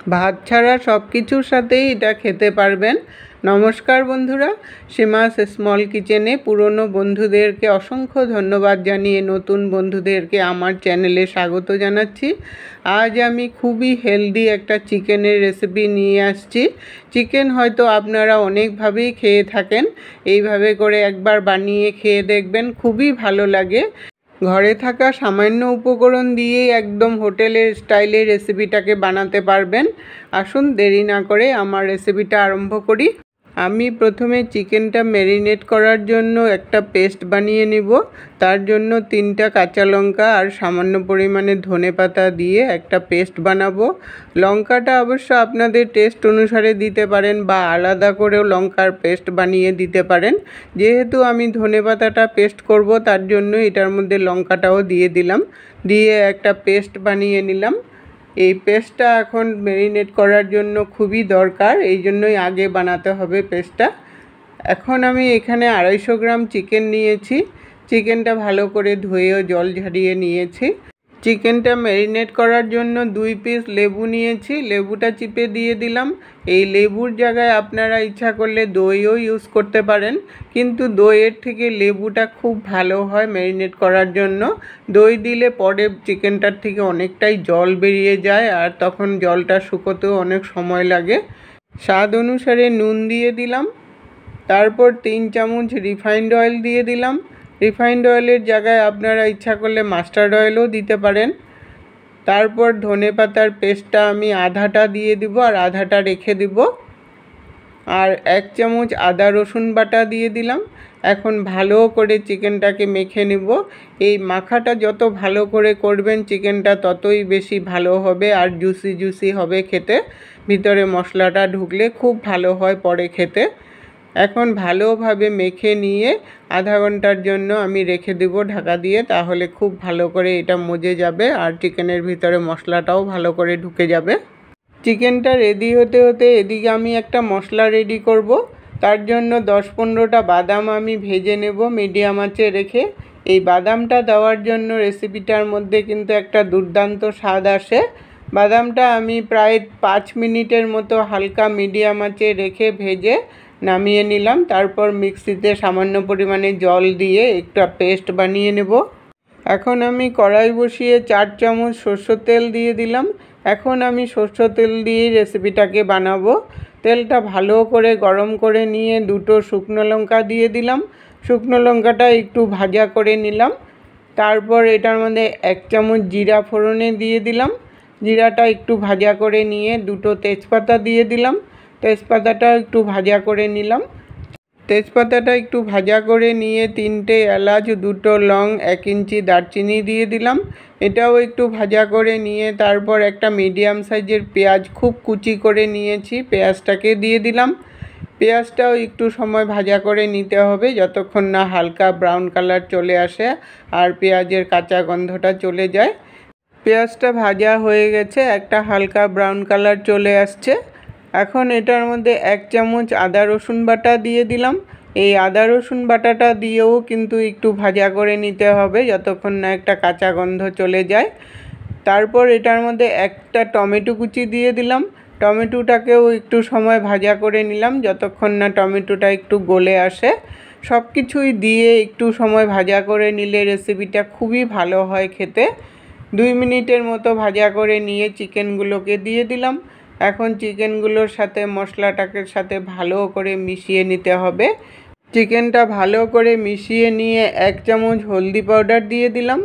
ভাত ছাড়া সব কিছুর সাথেই এটা খেতে পারবেন। নমস্কার বন্ধুরা, সীমাস স্মল কিচেনে পুরনো বন্ধুদেরকে অসংখ্য ধন্যবাদ জানিয়ে নতুন বন্ধুদেরকে আমার চ্যানেলে স্বাগত জানাচ্ছি। আজ আমি খুবই হেলদি একটা চিকেনের রেসিপি নিয়ে আসছি। চিকেন হয়তো আপনারা অনেকভাবেই খেয়ে থাকেন, এইভাবে করে একবার বানিয়ে খেয়ে দেখবেন, খুবই ভালো লাগে। ঘরে থাকা সামান্য উপকরণ দিয়েই একদম হোটেলের স্টাইলে রেসিপিটাকে বানাতে পারবেন। আসুন দেরি না করে আমার রেসিপিটা আরম্ভ করি। আমি প্রথমে চিকেনটা ম্যারিনেট করার জন্য একটা পেস্ট বানিয়ে নিব। তার জন্য 3টা কাঁচা লঙ্কা আর সামান্য পরিমাণে ধনেপাতা দিয়ে একটা পেস্ট বানাবো। লঙ্কাটা অবশ্য আপনাদের টেস্ট অনুসারে দিতে পারেন বা আলাদা করেও লঙ্কার পেস্ট বানিয়ে দিতে পারেন। যেহেতু আমি ধনেপাতাটা পেস্ট করব, তার জন্য এটার মধ্যে লঙ্কাটাও দিয়ে দিলাম, দিয়ে একটা পেস্ট বানিয়ে নিলাম। এই পেস্টটা এখন ম্যারিনেট করার জন্য খুবই দরকার, এই জন্যই আগে বানাতে হবে পেস্টটা। এখন আমি এখানে 250 গ্রাম চিকেন নিয়েছি। চিকেনটা ভালো করে ধুয়েও জল ঝরিয়ে নিয়েছি। চিকেনটা ম্যারিনেট করার জন্য 2 পিস লেবু নিয়েছি, লেবুটা চিপে দিয়ে দিলাম। এই লেবুর জায়গায় আপনারা ইচ্ছা করলে দইও ইউজ করতে পারেন, কিন্তু দইয়ের থেকে লেবুটা খুব ভালো হয় ম্যারিনেট করার জন্য। দই দিলে পরে চিকেনটার থেকে অনেকটাই জল বেরিয়ে যায়, আর তখন জলটা শুকোতেও অনেক সময় লাগে। স্বাদ অনুসারে নুন দিয়ে দিলাম। তারপর 3 চামচ রিফাইন্ড অয়েল দিয়ে দিলাম। রিফাইন্ড অয়েলের জায়গায় আপনারা ইচ্ছা করলে মাস্টার্ড অয়েলও দিতে পারেন। তারপর ধনেপাতার পেস্টটা আমি আধাটা দিয়ে দিব আর আধাটা রেখে দিব। আর 1 চামচ আদা রসুন বাটা দিয়ে দিলাম। এখন ভালো করে চিকেনটাকে মেখে নেব। এই মাখাটা যত ভালো করে করবেন চিকেনটা ততই বেশি ভালো হবে আর জুসি জুসি হবে খেতে। ভিতরে মশলাটা ঢুকলে খুব ভালো হয় পরে খেতে। এখন ভালোভাবে মেখে নিয়ে আধা ঘন্টার জন্য আমি রেখে দেব ঢাকা দিয়ে, তাহলে খুব ভালো করে এটা মজে যাবে আর চিকেনের ভিতরে মশলাটাও ভালো করে ঢুকে যাবে। চিকেনটা রেডি হতে হতে এদিকে আমি একটা মশলা রেডি করব। তার জন্য 10-15টা বাদাম আমি ভেজে নেব মিডিয়াম আঁচে রেখে। এই বাদামটা দেওয়ার জন্য রেসিপিটার মধ্যে কিন্তু একটা দুর্দান্ত স্বাদ আসে। বাদামটা আমি প্রায় 5 মিনিটের মতো হালকা মিডিয়াম আঁচে রেখে ভেজে নামিয়ে নিলাম। তারপর মিক্সিতে সামান্য পরিমাণে জল দিয়ে একটা পেস্ট বানিয়ে নেব। এখন আমি কড়াই বসিয়ে 4 চামচ সরষের তেল দিয়ে দিলাম। এখন আমি সরষের তেল দিয়েই রেসিপিটাকে বানাবো। তেলটা ভালো করে গরম করে নিয়ে 2টো শুকনো লঙ্কা দিয়ে দিলাম। শুকনো লঙ্কাটা একটু ভাজা করে নিলাম। তারপর এটার মধ্যে 1 চামচ জিরা ফোড়নে দিয়ে দিলাম। জিরাটা একটু ভাজা করে নিয়ে 2টো তেজপাতা দিয়ে দিলাম। তেজপাতাটা একটু ভাজা করে নিলাম। তেজপাতাটা একটু ভাজা করে নিয়ে 3টে এলাচ, 2টো লং, 1 ইঞ্চি দারচিনি দিয়ে দিলাম। এটাও একটু ভাজা করে নিয়ে তারপর একটা মিডিয়াম সাইজের পেঁয়াজ খুব কুচি করে নিয়েছি, পেঁয়াজটাকে দিয়ে দিলাম। পেঁয়াজটাও একটু সময় ভাজা করে নিতে হবে, যতক্ষণ না হালকা ব্রাউন কালার চলে আসে আর পেঁয়াজের কাঁচা গন্ধটা চলে যায়। পেঁয়াজটা ভাজা হয়ে গেছে, একটা হালকা ব্রাউন কালার চলে আসছে। এখন এটার মধ্যে 1 চামচ আদা রসুন বাটা দিয়ে দিলাম। এই আদা রসুন বাটাটা দিয়েও কিন্তু একটু ভাজা করে নিতে হবে, যতক্ষণ না একটা কাঁচা গন্ধ চলে যায়। তারপর এটার মধ্যে একটা টমেটো কুচি দিয়ে দিলাম। টমেটোটাকেও একটু সময় ভাজা করে নিলাম, যতক্ষণ না টমেটোটা একটু গলে আসে। সব কিছুই দিয়ে একটু সময় ভাজা করে নিলে রেসিপিটা খুবই ভালো হয় খেতে। 2 মিনিটের মতো ভাজা করে নিয়ে চিকেনগুলোকে দিয়ে দিলাম। এখন চিকেনগুলোর সাথে মশলাটাকে সাথে ভালো করে মিশিয়ে নিতে হবে। চিকেনটা ভালো করে মিশিয়ে নিয়ে 1 চামচ হলদি পাউডার দিয়ে দিলাম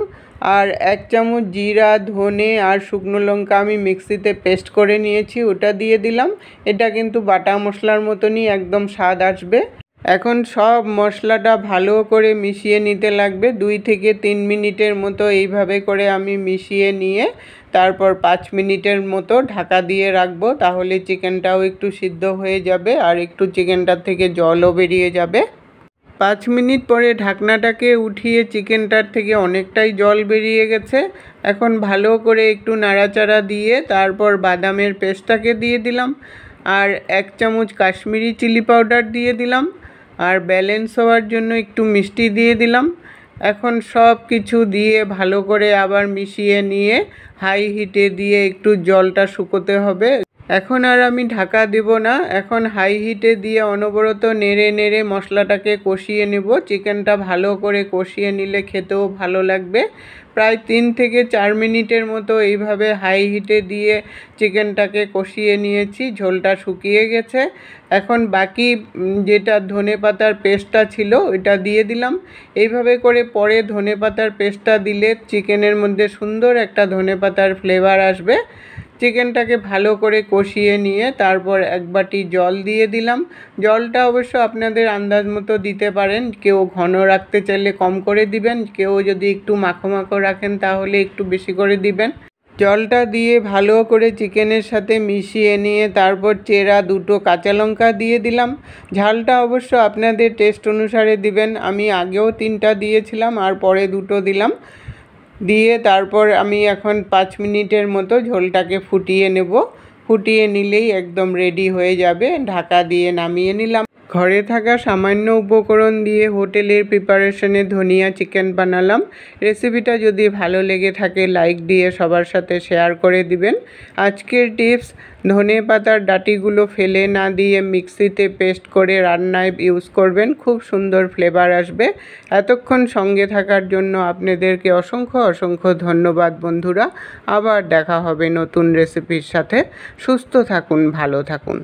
আর 1 চামচ জিরা, ধনে আর শুকনো লঙ্কা আমি মিক্সিতে পেস্ট করে নিয়েছি, ওটা দিয়ে দিলাম। এটা কিন্তু বাটা মশলার মতনই একদম স্বাদ আসবে। এখন সব মশলাটা ভালো করে মিশিয়ে নিতে লাগবে। 2 থেকে 3 মিনিটের মতো এইভাবে করে আমি মিশিয়ে নিয়ে তারপর 5 মিনিটের মতো ঢাকা দিয়ে রাখবো, তাহলে চিকেনটাও একটু সিদ্ধ হয়ে যাবে আর একটু চিকেনটার থেকে জলও বেরিয়ে যাবে। 5 মিনিট পরে ঢাকনাটাকে উঠিয়ে চিকেনটার থেকে অনেকটাই জল বেরিয়ে গেছে। এখন ভালো করে একটু নাড়াচাড়া দিয়ে তারপর বাদামের পেস্টটাকে দিয়ে দিলাম আর 1 চামচ কাশ্মীরি চিলি পাউডার দিয়ে দিলাম আর ব্যালেন্স হওয়ার জন্য একটু মিষ্টি দিয়ে দিলাম। এখন সব কিছু দিয়ে ভালো করে আবার মিশিয়ে নিয়ে হাই হিটে দিয়ে একটু জলটা শুকোতে হবে। এখন আর আমি ঢাকা দেব না, এখন হাই হিটে দিয়ে অনবরত নেড়ে নেড়ে মশলাটাকে কষিয়ে নেব। চিকেনটা ভালো করে কষিয়ে নিলে খেতেও ভালো লাগবে। প্রায় 3 থেকে 4 মিনিটের মতো এইভাবে হাই হিটে দিয়ে চিকেনটাকে কষিয়ে নিয়েছি, ঝোলটা শুকিয়ে গেছে। এখন বাকি যেটা ধনেপাতার পেস্টটা ছিল ওইটা দিয়ে দিলাম। এইভাবে করে পরে ধনেপাতার পেস্টটা দিলে চিকেনের মধ্যে সুন্দর একটা ধনেপাতার ফ্লেভার আসবে। চিকেনটাকে ভালো করে কষিয়ে নিয়ে তারপর 1 বাটি জল দিয়ে দিলাম। জলটা অবশ্য আপনাদের আন্দাজ মতো দিতে পারেন, কেউ ঘন রাখতে চাইলে কম করে দিবেন, কেউ যদি একটু মাখো মাখো রাখেন তাহলে একটু বেশি করে দিবেন। জলটা দিয়ে ভালো করে চিকেনের সাথে মিশিয়ে নিয়ে তারপর চেরা 2টো কাঁচা লঙ্কা দিয়ে দিলাম। ঝালটা অবশ্য আপনাদের টেস্ট অনুসারে দিবেন, আমি আগেও 3টা দিয়েছিলাম আর পরে 2টো দিলাম। দিয়ে তারপর আমি এখন 5 মিনিটের মতো ঝোলটাকে ফুটিয়ে নেব। ফুটিয়ে নিলেই একদম রেডি হয়ে যাবে। ঢাকা দিয়ে নামিয়ে নিলাম। ঘরে থাকা সামান্য উপকরণ দিয়ে হোটেলের প্রিপারেশনে ধনিয়া চিকেন বানালাম। রেসিপিটা যদি ভালো লেগে থাকে লাইক দিয়ে সবার সাথে শেয়ার করে দিবেন। আজকের টিপস, ধনেপাতার ডাঁটিগুলো ফেলে না দিয়ে মিক্সিতে পেস্ট করে রান্নায় ইউজ করবেন, খুব সুন্দর ফ্লেভার আসবে। এতক্ষণ সঙ্গে থাকার জন্য আপনাদেরকে অসংখ্য অসংখ্য ধন্যবাদ বন্ধুরা। আবার দেখা হবে নতুন রেসিপির সাথে। সুস্থ থাকুন, ভালো থাকুন।